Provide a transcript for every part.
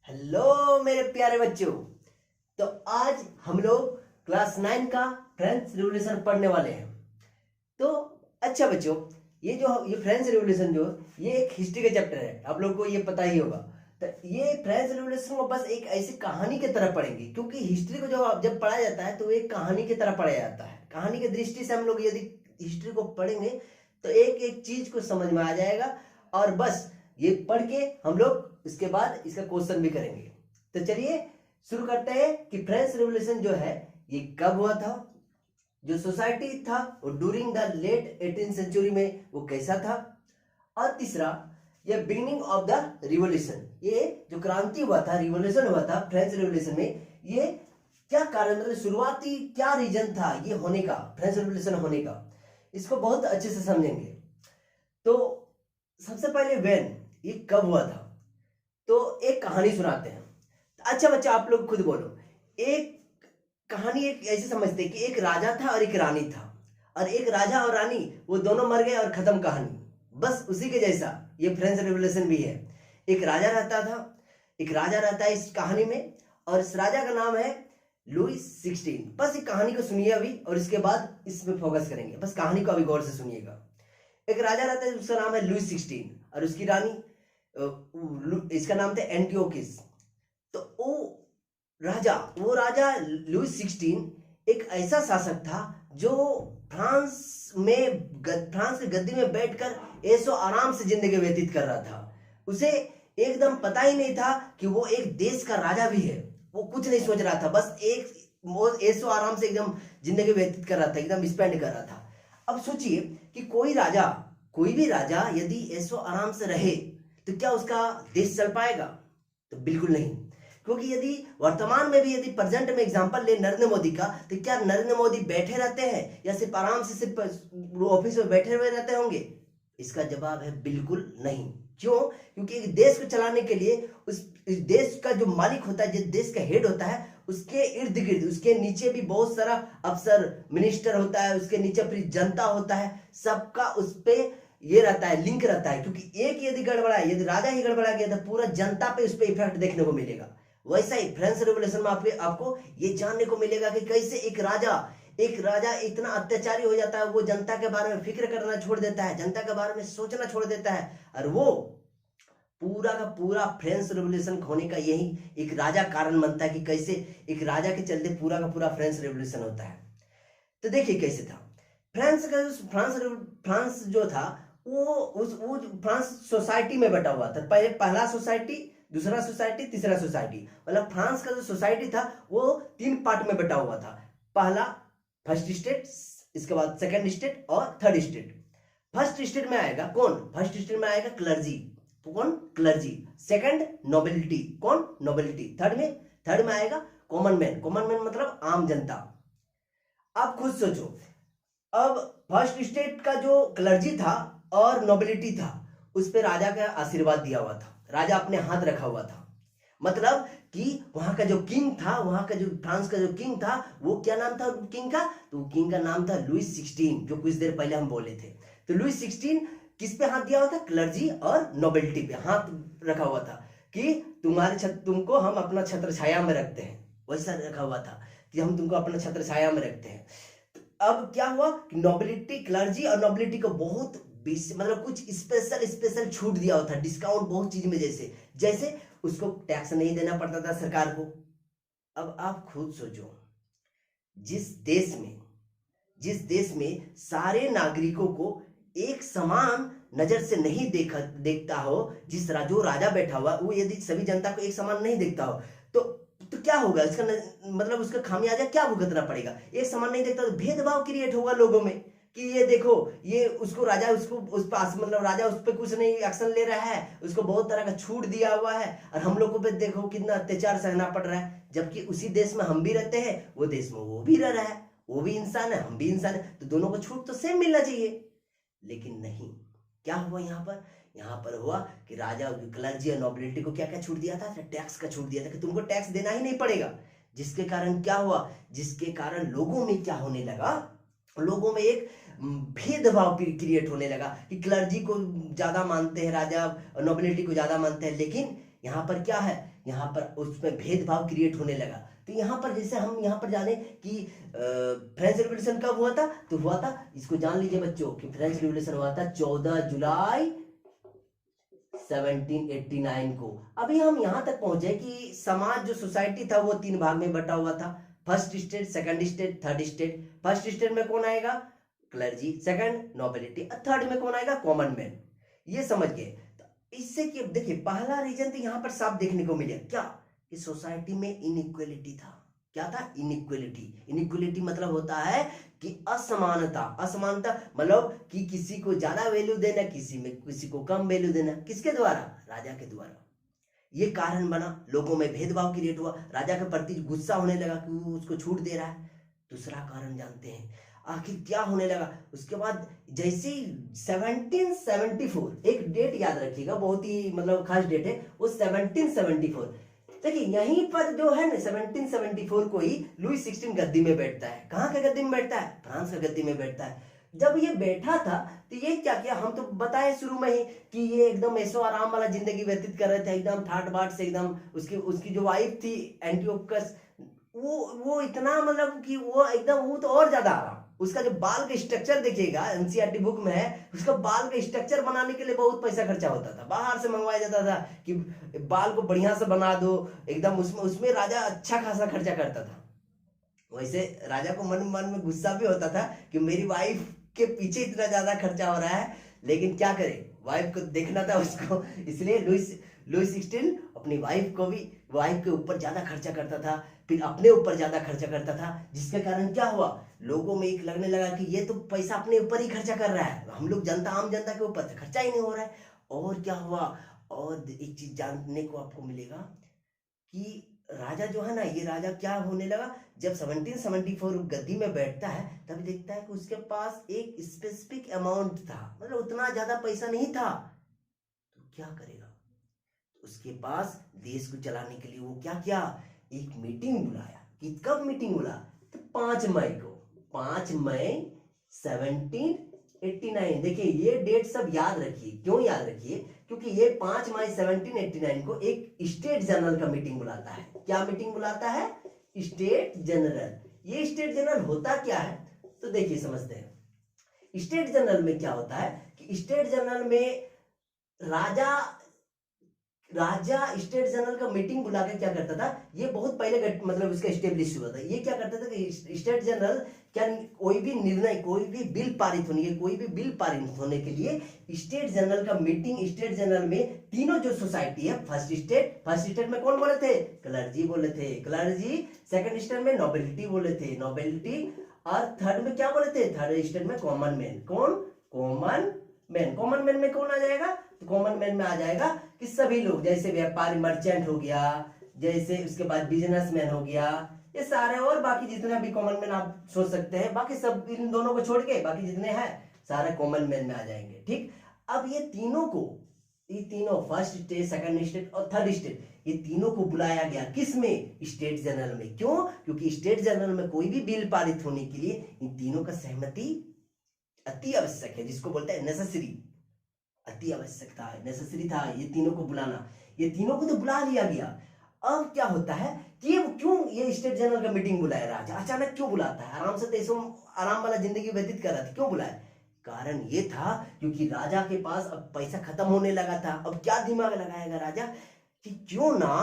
Hello मेरे प्यारे बच्चों। तो आज हम लोग क्लास 9 का फ्रेंच रिवॉल्यूशन पढ़ने वाले हैं। तो अच्छा बच्चों, ये फ्रेंच रिवॉल्यूशन जो ये एक हिस्ट्री का चैप्टर है, आप लोगों को ये पता ही होगा। तो ये फ्रेंच रिवॉल्यूशन को बस एक ऐसी कहानी की तरह पढ़ेंगे, क्योंकि हिस्ट्री को जब पढ़ा जाता है तो एक कहानी की तरह पढ़ा जाता है। कहानी की दृष्टि से हम लोग यदि हिस्ट्री को पढ़ेंगे तो एक एक चीज को समझ में आ जाएगा, और बस ये पढ़ के हम लोग इसके बाद इसका क्वेश्चन भी करेंगे। तो चलिए शुरू करते हैं कि फ्रेंच रिवॉल्यूशन जो है ये कब हुआ था, जो सोसाइटी था वो during the late 18th century में वो कैसा था, और तीसरा ये बिगिनिंग ऑफ द रिवॉल्यूशन, ये जो क्रांति हुआ था, रिवॉल्यूशन हुआ था फ्रेंच रिवॉल्यूशन में, ये क्या कारण, मतलब शुरुआती क्या रीजन था ये होने का, फ्रेंच रिवॉल्यूशन होने का, इसको बहुत अच्छे से समझेंगे। तो सबसे पहले वेन, ये कब हुआ था, तो एक कहानी सुनाते हैं। अच्छा बच्चा आप लोग खुद बोलो। एक कहानी एक ऐसे समझते हैं कि एक राजा था और एक रानी था, और एक राजा और रानी वो दोनों मर गए और खत्म कहानी। बस उसी के जैसा ये फ्रेंच रिवॉल्यूशन भी है। एक राजा रहता था, एक राजा रहता है इस कहानी में, और इस राजा का नाम है लुईस 16। बस इस कहानी को सुनिए अभी, और इसके बाद इसमें फोकस करेंगे। बस कहानी को अभी गौर से सुनिएगा। एक राजा रहता है, उसका नाम है लुईस 16, और उसकी रानी इसका नाम था एंटियोकिस। तो वो राजा लुईस 16 एक ऐसा शासक था जो फ्रांस के गद्दी में बैठकर ऐसो आराम से जिंदगी व्यतीत कर रहा था। उसे एकदम पता ही नहीं था कि वो एक देश का राजा भी है। वो कुछ नहीं सोच रहा था, बस वो ऐसो आराम से एकदम जिंदगी व्यतीत कर रहा था, एकदम स्पेंड कर रहा था। अब सोचिए कि कोई भी राजा यदि ऐसो आराम से रहे तो क्या उसका देश चल पाएगा? तो बिल्कुल नहीं। क्योंकि यदि वर्तमान में भी यदि प्रेजेंट में एग्जांपल ले नरेंद्र मोदी का, तो क्या नरेंद्र मोदी बैठे रहते हैं या सिर्फ आराम से सिर्फ ऑफिस में बैठे हुए रहते होंगे? इसका जवाब है बिल्कुल नहीं। क्यों? क्योंकि एक देश को चलाने के लिए उस देश का जो मालिक होता है, जो देश का हेड होता है, उसके इर्द गिर्द उसके नीचे भी बहुत सारा अफसर मिनिस्टर होता है, उसके नीचे पूरी जनता होता है, सबका उस पर ये रहता है, लिंक रहता है। क्योंकि एक यदि गड़बड़ा, यदि राजा ही गड़बड़ा गया तो पूरा जनता पे उस पर इफेक्ट देखने को मिलेगा। वैसा ही फ्रेंच रिवॉल्यूशन में आपको ये जानने को मिलेगा कि कैसे एक राजा इतना अत्याचारी हो जाता है, वो जनता के बारे में फिक्र करना छोड़ देता है, जनता के बारे में सोचना छोड़ देता है, और वो पूरा का पूरा फ्रेंच रिवॉल्यूशन होने का यही एक राजा कारण बनता है कि कैसे एक राजा के चलते पूरा का पूरा फ्रेंच रिवॉल्यूशन होता है। तो देखिए कैसे था फ्रांस जो था वो फ्रांस सोसाइटी में बटा हुआ था। पहला सोसाइटी, दूसरा सोसाइटी, तीसरा सोसाइटी, मतलब फ्रांस का जो सोसाइटी था वो 3 पार्ट में बटा हुआ था। पहला फर्स्ट स्टेट, इसके बाद सेकंड स्टेट और थर्ड स्टेट। फर्स्ट स्टेट में आएगा कौन? फर्स्ट स्टेट में आएगा क्लर्जी। कौन? क्लर्जी। Second nobility. कौन? नोबिलिटी। थर्ड में आएगा कॉमन मैन। कॉमन मैन मतलब आम जनता। आप खुद सोचो, अब फर्स्ट स्टेट का जो क्लर्जी था और नोबिलिटी था, उस पे राजा का आशीर्वाद दिया हुआ था, राजा अपने हाथ रखा हुआ था। मतलब कि वहां का जो किंग था, वहां का जो फ्रांस का जो किंग था, वो क्या नाम था किंग का? तो किंग का नाम था लुईस 16, जो कुछ देर पहले हम बोले थे। तो लुईस 16 किस पे हाथ दिया हुआ था? क्लर्जी और नोबिलिटी पे हाथ रखा हुआ था कि तुमको हम अपना छत्र छाया में रखते हैं। वैसा रखा हुआ था कि हम तुमको अपना छत्र छाया में रखते हैं। अब क्या हुआ कि नोबिलिटी, क्लर्जी और नोबिलिटी को बहुत मतलब कुछ स्पेशल छूट दिया होता, डिस्काउंट बहुत चीज में, जैसे उसको टैक्स नहीं देना पड़ता था सरकार को। अब आप खुद सोचो, जिस देश में सारे नागरिकों को एक समान नजर से नहीं देखता हो, जो राजा बैठा हुआ वो यदि सभी जनता को एक समान नहीं देखता हो, तो क्या होगा? इसका मतलब उसका खामियाजा क्या भुगतना पड़ेगा? एक समान नहीं देखता तो भेदभाव क्रिएट होगा लोगों में कि ये देखो, ये उसको राजा उस पास मतलब राजा उस पर कुछ नहीं एक्शन ले रहा है, उसको बहुत तरह का छूट दिया हुआ है, और हम लोगों पे देखो कितना अत्याचार सहना पड़ रहा है। जबकि उसी देश में हम भी रहते हैं, वो देश में वो भी रह रहा है, वो भी इंसान है, हम भी इंसान है, तो दोनों को छूट तो सेम मिलना चाहिए। लेकिन नहीं, क्या हुआ यहाँ पर हुआ कि राजा क्लर्जी और नोबिलिटी को क्या क्या छूट दिया था? टैक्स का छूट दिया था कि तुमको टैक्स देना ही नहीं पड़ेगा। जिसके कारण क्या हुआ? जिसके कारण लोगों में क्या होने लगा? लोगों में एक भेदभाव क्रिएट होने लगा कि क्लर्जी को ज्यादा मानते हैं राजा और नोबिलिटी को ज्यादा मानते हैं, लेकिन यहाँ पर क्या है, यहाँ पर उसमें भेदभाव क्रिएट होने लगा। तो यहाँ पर जैसे हम यहाँ पर जाने कि फ्रेंच रिवॉल्यूशन कब हुआ था, तो हुआ था, इसको जान लीजिए बच्चों कि फ्रेंच रिवॉल्यूशन हुआ था 14 जुलाई 1789 को। अभी हम यहाँ तक पहुंचे कि समाज जो सोसाइटी था वो 3 भाग में बटा हुआ था, first state, second state, third state. First state में कौन आएगा, क्लर्जी, सेकंड नोबिलिटी, थर्ड में कौन आएगा, कॉमन मैन। ये समझ गए। तो इससे कि देखिए पहला रीजन तो यहाँ पर साफ देखने को मिले क्या, कि सोसाइटी में इनइक्वलिटी था। क्या था, इनइक्वलिटी। इनइक्वलिटी मतलब होता है कि असमानता। असमानता मतलब कि किसी को ज्यादा वैल्यू देना, किसी को कम वैल्यू देना। किसके द्वारा, राजा के द्वारा। ये कारण बना, लोगों में भेदभाव क्रिएट हुआ, राजा के प्रति गुस्सा होने लगा कि वो उसको छूट दे रहा है। दूसरा कारण जानते हैं आखिर क्या होने लगा। उसके बाद जैसे 1774, एक डेट याद रखिएगा, बहुत ही मतलब खास डेट है वो 1774। देखिए यहीं पर जो है ना 1774 को ही लुई 16 गद्दी में बैठता है। कहाँ के गद्दी में बैठता है, फ्रांस के गद्दी में बैठता है। जब ये बैठा था तो ये क्या किया, हम तो बताए शुरू में ही कि ये एकदम ऐसो आराम वाला जिंदगी व्यतीत कर रहे थे, एकदम ठाट बाट से एकदम। उसकी जो वाइफ थी एंटियोकस, वो इतना मतलब कि वो एकदम, वो तो और ज्यादा आराम। उसका जो बाल का स्ट्रक्चर देखिएगा, एनसीईआरटी बुक में है, उसका बाल का स्ट्रक्चर बनाने के लिए बहुत पैसा खर्चा होता था, बाहर से मंगवाया जाता था कि बाल को बढ़िया से बना दो एकदम। उसमें राजा अच्छा खासा खर्चा करता था। वैसे राजा को मन मन में गुस्सा भी होता था कि मेरी वाइफ के पीछे इतना ज्यादा खर्चा हो रहा है, लेकिन क्या करे, वाइफ को देखना था उसको। इसलिए लुई 16 अपनी वाइफ के ऊपर ज्यादा खर्चा करता था, फिर अपने ऊपर ज्यादा खर्चा करता था, जिसके कारण क्या हुआ, लोगों में एक लगने लगा कि ये तो पैसा अपने ऊपर ही खर्चा कर रहा है, हम लोग जनता, आम जनता के ऊपर खर्चा ही नहीं हो रहा है। और क्या हुआ, और एक चीज जानने को आपको मिलेगा कि राजा जो है ना, ये राजा क्या होने लगा, जब 1774 गद्दी में बैठता है तब देखता है कि उसके पास एक स्पेसिफिक अमाउंट था, मतलब उतना ज्यादा पैसा नहीं था। तो क्या करेगा, उसके पास देश को चलाने के लिए वो क्या किया, एक मीटिंग बुलाया। कि कब मीटिंग बुला, तो 5 मई को, 5 मई 1789। देखिए ये डेट सब याद रखिए। क्यों याद रखिए, क्योंकि ये 5 मई 1789 को एक स्टेट जनरल का मीटिंग बुलाता है। क्या मीटिंग बुलाता है, स्टेट जनरल। ये स्टेट जनरल होता क्या है, तो देखिए समझते हैं। स्टेट जनरल में क्या होता है कि स्टेट जनरल में राजा स्टेट जनरल का मीटिंग बुला के क्या करता था, ये बहुत पहले मतलब उसका एस्टेब्लिश हुआ था। ये क्या करता था कि स्टेट जनरल क्या, कोई भी निर्णय, कोई भी बिल पारित होने के लिए स्टेट जनरल का मीटिंग, स्टेट जनरल में तीनों जो सोसाइटी है, फर्स्ट स्टेट में कौन बोले थे, क्लर्जी बोले थे, क्लर्जी। सेकंड स्टेट में नोबिलिटी बोले थे, नोबिलिटी। और थर्ड में क्या बोले थे, थर्ड स्टेट में कॉमन मैन। कौन, कॉमन मैन। कॉमन मैन में कौन आ जाएगा, तो कॉमन मैन में आ जाएगा कि सभी लोग, जैसे व्यापारी, मर्चेंट हो गया, जैसे उसके बाद बिजनेसमैन हो गया, ये सारे और बाकी जितने भी कॉमन मैन आप सोच सकते हैं, बाकी सब इन दोनों को छोड़ के बाकी जितने हैं सारे कॉमन मैन में आ जाएंगे। ठीक, अब ये तीनों फर्स्ट स्टेट, सेकंड स्टेट और थर्ड स्टेट, ये तीनों को बुलाया गया किस में, स्टेट जनरल में। क्यों, क्योंकि स्टेट जनरल में कोई भी बिल पारित होने के लिए इन तीनों का सहमति अति आवश्यक है, जिसको बोलते हैं नेसेसरी। अति आवश्यकता है, नेसेसरी था ये तीनों को बुलाना। ये तीनों को तो बुला लिया गया। अब क्या होता है कि क्यों ये स्टेट जनरल का मीटिंग बुलाया राजा, अचानक क्यों बुलाता है, आराम से देशों आराम वाला जिंदगी व्यतीत कर रहा था, क्यों बुलाया, कारण ये था क्योंकि राजा के पास अब पैसा खत्म होने लगा था। अब क्या दिमाग लगाएगा राजा कि क्यों ना,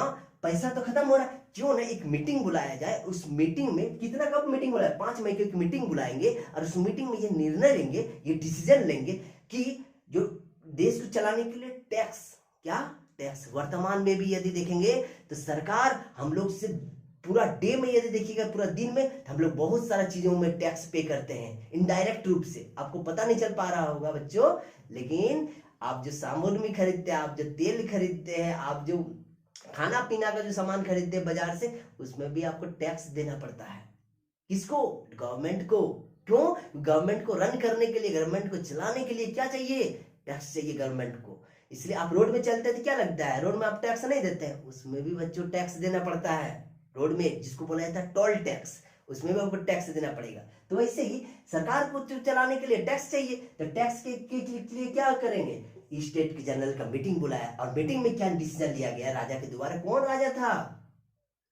पैसा तो खत्म हो रहा है, क्यों ना एक मीटिंग बुलाया जाए। उस मीटिंग में कितना, कब मीटिंग बुलाया, 5 मई को एक मीटिंग बुलाएंगे और उस मीटिंग में ये निर्णय लेंगे, ये डिसीजन लेंगे कि जो देश को चलाने के लिए टैक्स, क्या टैक्स, वर्तमान में भी यदि देखेंगे तो सरकार हम लोग से पूरा डे में यदि देखिएगा, पूरा दिन में हम लोग बहुत सारा चीजों में टैक्स पे करते हैं इनडायरेक्ट रूप से। आपको पता नहीं चल पा रहा होगा बच्चों, लेकिन आप जो सामग्री खरीदते हैं, आप जो तेल खरीदते हैं, आप जो खाना पीना का जो सामान खरीदते हैं बाजार से, उसमें भी आपको टैक्स देना पड़ता है। किसको, गवर्नमेंट को। क्यों, गवर्नमेंट को रन करने के लिए, गवर्नमेंट को चलाने के लिए क्या चाहिए, टैक्स चाहिए गवर्नमेंट को। इसलिए आप रोड में चलते हैं तो क्या लगता है, रोड में आप टैक्स नहीं देते हैं, उसमें भी बच्चों टैक्स देना पड़ता है। रोड में जिसको बोला जाता है टोल टैक्स, उसमें भी आपको टैक्स देना पड़ेगा। तो वैसे ही सरकार को चलाने के लिए टैक्स चाहिए, तो टैक्स के लिए क्या करेंगे, स्टेट के जनरल का मीटिंग बुलाया और मीटिंग में क्या डिसीजन लिया गया, राजा के द्वारा कौन राजा था,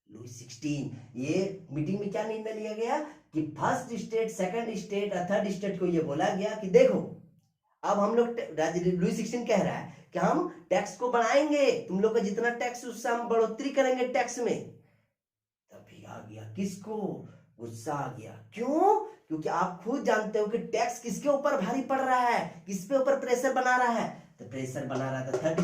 लुई 16। ये मीटिंग में क्या निर्णय लिया गया कि फर्स्ट स्टेट, सेकंड स्टेट और थर्ड स्टेट को ये बोला गया कि देखो अब हम लोग, लुई 16 कह रहा है कि हम टैक्स को बढ़ाएंगे, तुम लोग का जितना टैक्स उससे हम बढ़ोतरी करेंगे टैक्स में। तभी आ गया किसको, गुस्सा आ गया। क्यों? क्योंकि आप खुद जानते हो कि टैक्स किसके ऊपर भारी पड़ रहा है, किस पे ऊपर प्रेशर बना रहा है, तो प्रेशर बना रहा था थर्ड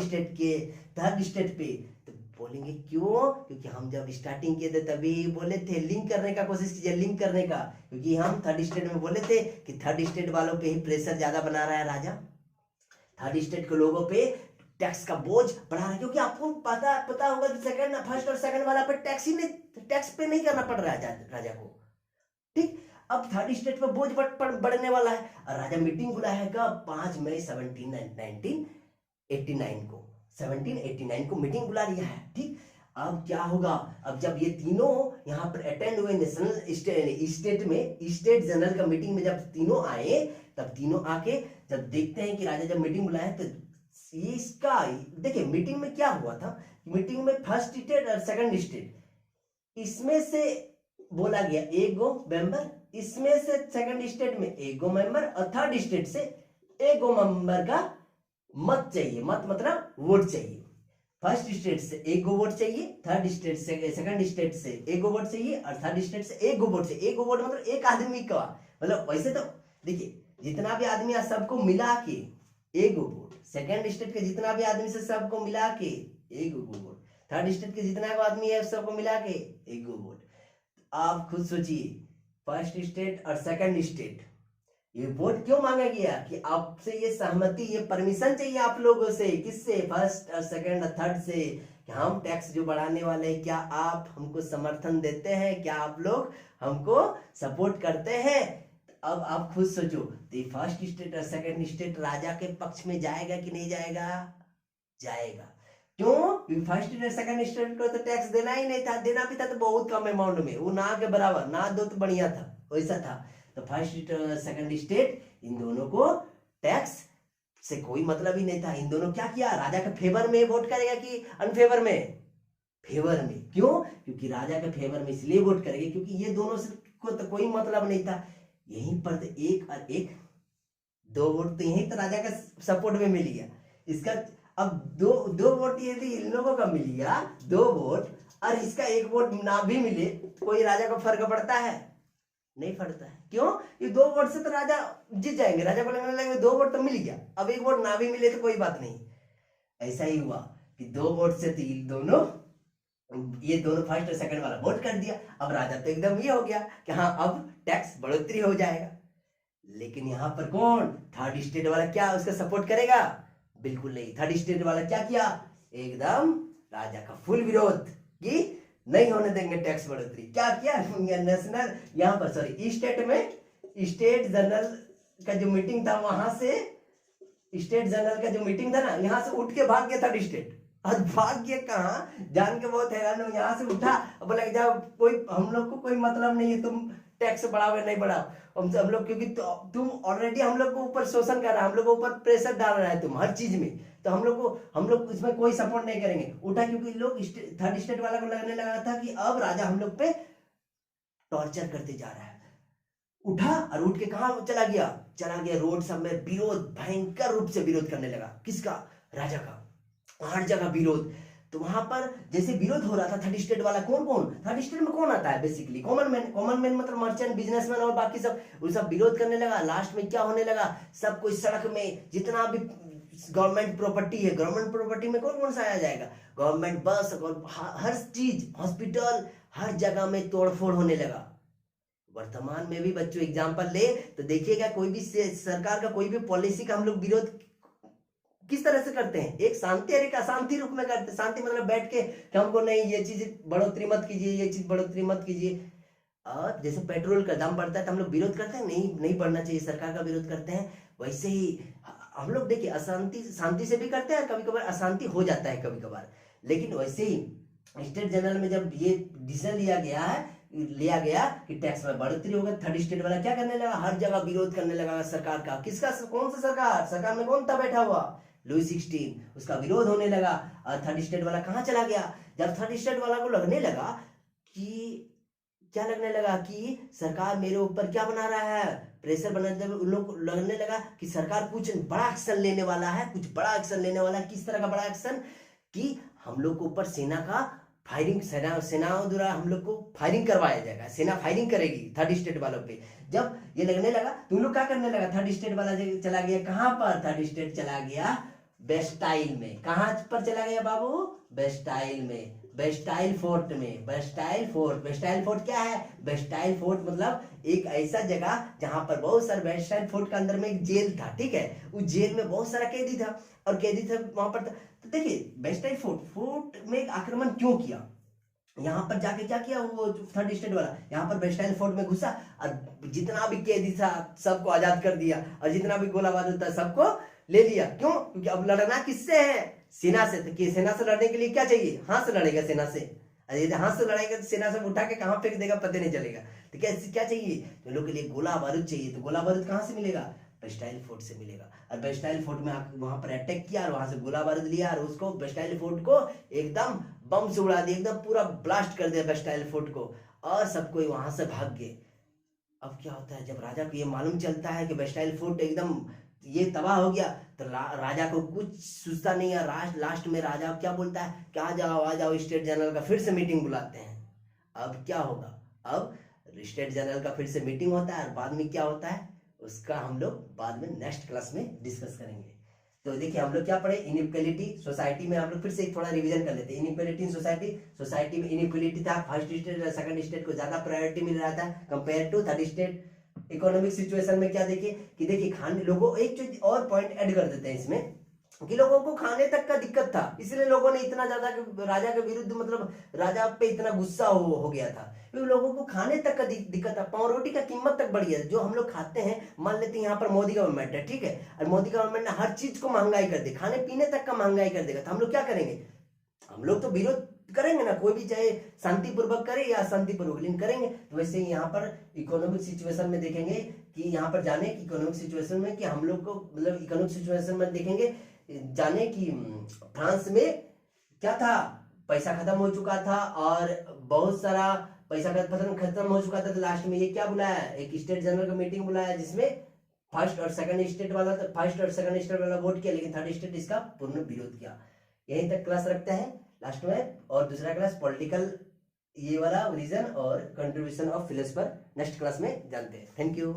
स्टेट पे। तो बोलेंगे क्यों? क्योंकि हम जब स्टार्टिंग किए थे तभी बोले थे, लिंक करने का कोशिश कीजिए, लिंक करने का, क्योंकि हम थर्ड स्टेट में बोले थे कि थर्ड स्टेट वालों पे ही प्रेशर ज्यादा बना रहा है राजा, थर्ड स्टेट के लोगों पे टैक्स का बोझ बढ़ा रहा है। क्योंकि आपको पता होगा कि फर्स्ट और सेकंड वाला पे टैक्स पे नहीं करना पड़ रहा है राजा को, ठीक। अब थर्ड स्टेट पर बोझ बढ़ने वाला है और राजा मीटिंग बुलाया है कब, 5 मई 1789 को मीटिंग बुला लिया है, ठीक। अब क्या होगा, अब जब ये तीनों यहाँ पर अटेंड हुए नेशनल स्टेट जनरल का मीटिंग में, जब तीनों आए तब तीनों आके जब देखते हैं कि राजा जब मीटिंग बुलाया तो इसका देखिए मीटिंग में क्या हुआ था, मीटिंग में फर्स्ट स्टेट और सेकंड स्टेट, इसमें से बोला गया एक गो मेंबर, इसमें से सेकंड स्टेट में एक गो मेंबर और थर्ड स्टेट से एक गो मेंबर का मत चाहिए, मत मतलब वोट चाहिए। फर्स्ट स्टेट से एक गो वोट चाहिए, थर्ड स्टेट से, सेकंड स्टेट से एक गो वोट चाहिए और थर्ड स्टेट से एक गो वोट चाहिए। एक गो वोट मतलब एक आदमी का, मतलब वैसे तो देखिए जितना भी आदमी है सबको मिला के एक गो वोट, सेकंड स्टेट के जितना भी आदमी से सबको मिला के एक गो वोट, थर्ड स्टेट के जितना आदमी है सबको मिला के एक गो वोट। आप खुद सोचिए, फर्स्ट स्टेट और सेकंड स्टेट ये वोट क्यों मांगा गया कि आपसे ये सहमति, ये परमिशन चाहिए आप लोगों से, किससे, फर्स्ट और सेकंड और थर्ड से, कि हम टैक्स जो बढ़ाने वाले हैं क्या आप हमको समर्थन देते हैं, क्या आप लोग हमको सपोर्ट करते हैं। अब आप खुद सोचो, तो फर्स्ट स्टेट और सेकंड स्टेट राजा के पक्ष में जाएगा कि नहीं जाएगा, जाएगा। क्यों? फर्स्ट और सेकंड स्टेट को तो टैक्स देना ही नहीं था, देना भी था तो बहुत कम अमाउंट में, वो ना के बराबर, ना दो तो बढ़िया था, वैसा था। तो फर्स्ट और सेकंड स्टेट इन दोनों को टैक्स से कोई मतलब ही नहीं था। इन दोनों क्या किया, राजा के फेवर में वोट करेगा कि अनफेवर में, फेवर में। क्यों? क्योंकि राजा के फेवर में इसलिए वोट करेंगे क्योंकि ये दोनों से को तो कोई मतलब नहीं था। यहीं पर तो एक और एक दो वोट तो यहीं तो राजा का सपोर्ट में मिल गया। इसका अब दो वोट यदि इन लोगों का मिल गया, 2 वोट, और इसका 1 वोट ना भी मिले, कोई राजा को फर्क पड़ता है? नहीं पड़ता है। क्यों? ये 2 वोट से तो राजा जीत जाएंगे, राजा को लगने लगे 2 वोट तो मिल गया, अब 1 वोट ना भी मिले तो कोई बात नहीं। ऐसा ही हुआ कि 2 वोट से ये दोनों फर्स्ट और सेकंड वाला वोट कर दिया। अब राजा तो एकदम ये हो गया कि हाँ अब टैक्स बढ़ोतरी हो जाएगा। लेकिन यहाँ पर कौन, थर्ड स्टेट वाला क्या उसका सपोर्ट करेगा? बिल्कुल नहीं। थर्ड स्टेट वाला क्या किया, एकदम राजा का फुल विरोध कि नहीं होने देंगे टैक्स बढ़ोतरी। क्या किया, नेशनल यहाँ पर सॉरी स्टेट में स्टेट जनरल का जो मीटिंग था, वहां से स्टेट जनरल का जो मीटिंग था ना, यहाँ से उठ के भाग गया थर्ड स्टेट। और भाग गया कहाँ, जान के बहुत हैरान हो, यहाँ से उठा बोला जाओ, कोई हम लोग को कोई मतलब नहीं है तुम टैक्स बढ़ाओ या नहीं बढ़ाओ, हम लोग क्योंकि तुम ऑलरेडी हम लोग को ऊपर शोषण कर रहा है, हम लोग को ऊपर प्रेशर डाल रहा है तुम हर चीज में, तो हम लोग इसमें कोई सपोर्ट नहीं करेंगे। उठा क्योंकि लोग थर्ड स्टेट वाला को लगने लगा था कि अब राजा हम लोग पे टॉर्चर करते जा रहा है। उठा और उठ के कहा चला गया रोड सब में विरोध, भयंकर रूप से विरोध करने लगा। किसका? राजा का। हर जगह विरोध। तो वहां पर जैसे विरोध हो रहा था, थर्ड स्टेट वाला कौन थर्ड स्टेट में कौन आता है, बेसिकली कॉमन मैन मतलब मर्चेंट, बिजनेसमैन और बाकी सब, वो सब विरोध करने लगा। लास्ट में क्या होने लगा, सब कोई सड़क में, जितना भी गवर्नमेंट प्रॉपर्टी है, गवर्नमेंट प्रॉपर्टी में कौन सा आ जाएगा, गवर्नमेंट बस और हर चीज, हॉस्पिटल, हर जगह में तोड़फोड़ होने लगा। वर्तमान में भी बच्चों एग्जाम्पल ले तो देखिएगा, कोई भी सरकार का कोई भी पॉलिसी का हम लोग विरोध किस तरह से करते हैं, एक शांति और एक अशांति रूप में करते हैं। शांति मतलब बैठ के कि हमको नहीं, ये चीज बढ़ोतरी मत कीजिए, ये चीज बढ़ोतरी मत कीजिए। और जैसे पेट्रोल का दाम बढ़ता है तो हम लोग विरोध करते हैं, नहीं बढ़ना चाहिए, सरकार का विरोध करते हैं। वैसे ही हम लोग देखिए अशांति शांति से भी करते हैं, कभी कभार अशांति हो जाता है कभी कभार। लेकिन वैसे ही स्टेट जनरल में जब ये डिसीजन लिया गया कि टैक्स में बढ़ोतरी होगा, थर्ड स्टेट वाला क्या करने लगा, हर जगह विरोध करने लगा सरकार का। किसका? कौन सा सरकार में कौन था बैठा हुआ, लुई 16, उसका विरोध होने लगा और थर्ड स्टेट वाला कहाँ चला गया? जब थर्ड स्टेट वाला को लगने लगा कि क्या लगने लगा कि सरकार मेरे ऊपर क्या बना रहा है, प्रेशर बनाने, जब उन लोग को लगने लगा कि सरकार कुछ बड़ा एक्शन लेने वाला है, कुछ बड़ा एक्शन लेने वाला है। किस तरह का बड़ा एक्शन? कि हम लोग के ऊपर सेना का फायरिंग, सेनाओं द्वारा हम लोग को फायरिंग करवाया जाएगा, सेना फायरिंग करेगी थर्ड स्टेट वालों पे। जब ये लगने लगा तो उन लोग क्या करने लगा, थर्ड स्टेट वाला चला गया कहाँ पर? थर्ड स्टेट चला गया बेस्टाइल में। कहाँ पर चला गया बाबू? बेस्टाइल में, बेस्टाइल फोर्ट में। बेस्टाइल फोर्ट, बेस्टाइल फोर्ट क्या है? बेस्टाइल फोर्ट मतलब एक ऐसा जगह जहां पर बहुत सारे, बेस्टाइल फोर्ट के अंदर में एक जेल था, ठीक है, उस जेल में बहुत सारा कैदी था और कैदी था वहां पर। तो देखिए बेस्टाइल फोर्ट में एक आक्रमण क्यों किया, यहाँ पर जाके क्या किया वो थर्ड स्टेट वाला, यहाँ पर बेस्टाइल फोर्ट में घुसा और जितना भी कैदी था सबको आजाद कर दिया और जितना भी गोला बारूद था सबको ले लिया। क्यों? क्योंकि अब लड़ना किससे है? सेना से। तो कि सेना से लड़ने के लिए क्या चाहिए? हाथ से लड़ेगा सेना से। अरे यदि हाथ से लड़ाएगा तो सेना से उठा के कहाँ फेंक देगा पता नहीं चलेगा। तो क्या चाहिए? तो लोग के लिए गोला बारूद चाहिए। तो गोला बारूद कहाँ से मिलेगा? बेस्टाइल फोर्ट से मिलेगा। और बेस्टाइल फोर्ट में वहां पर अटैक किया और वहां से गोला बारूद लिया और उसको बेस्टाइल फोर्ट को एकदम बम से उड़ा दिया, एकदम पूरा ब्लास्ट कर दिया बेस्टाइल फोर्ट को और सब कोई वहां से भाग गए। अब क्या होता है, जब राजा को ये मालूम चलता है कि बेस्टाइल फोर्ट एकदम ये तबाह हो गया तो राजा को कुछ सूझता नहीं है। लास्ट में राजा क्या बोलता है कि आ जाओ स्टेट जनरल का फिर से मीटिंग बुलाते हैं। अब क्या होगा? अब स्टेट जनरल का फिर से मीटिंग होता है और बाद में क्या होता है उसका हम लोग बाद में नेक्स्ट क्लास में डिस्कस करेंगे। तो देखिए हम लोग क्या पढ़े, इनइक्वालिटी सोसाइटी में। हम लोग फिर से थोड़ा रिवीजन कर लेते हैं। इनइक्वालिटी इन सोसाइटी में इनइक्वालिटी था। फर्स्ट स्टेट और सेकंड स्टेट को ज्यादा प्रायोरिटी मिल रहा था compare to third state. Economic situation में क्या देखिए कि देखिए खाने, लोगों एक चीज और पॉइंट ऐड कर देते हैं इसमें कि लोगों को खाने तक का दिक्कत था, इसलिए लोगों ने इतना ज्यादा राजा के विरुद्ध, मतलब राजा पे इतना गुस्सा हो गया था क्योंकि लोगों को खाने तक का दिक्कत था। पाव रोटी का कीमत तक बढ़ गया जो हम लोग खाते हैं। मान लेते हैं यहाँ पर मोदी गवर्नमेंट है, ठीक है, और मोदी गवर्नमेंट ने हर चीज को महंगाई कर दी, खाने पीने तक का महंगाई कर देगा। तो हम लोग क्या करेंगे? हम लोग तो विरोध करेंगे ना, कोई भी चाहे शांतिपूर्वक करे या अशांतिपूर्वक, लेकिन करेंगे। तो वैसे ही यहाँ पर इकोनॉमिक सिचुएशन में देखेंगे कि यहाँ पर जाने की इकोनॉमिक सिचुएशन में कि हम लोग को, मतलब इकोनॉमिक सिचुएशन में देखेंगे जाने की फ्रांस में क्या था, पैसा खत्म हो चुका था और बहुत सारा पैसा खत्म हो चुका था। तो लास्ट में ये क्या बुलाया, एक स्टेट जनरल का मीटिंग बुलाया जिसमें फर्स्ट और सेकंड स्टेट वाला वोट किया, लेकिन थर्ड स्टेट इसका पूर्ण विरोध किया। यहीं तक क्लास रखते हैं लास्ट में, और दूसरा क्लास पॉलिटिकल ये वाला रीजन और contribution of philosopher next class में जानते हैं। Thank you.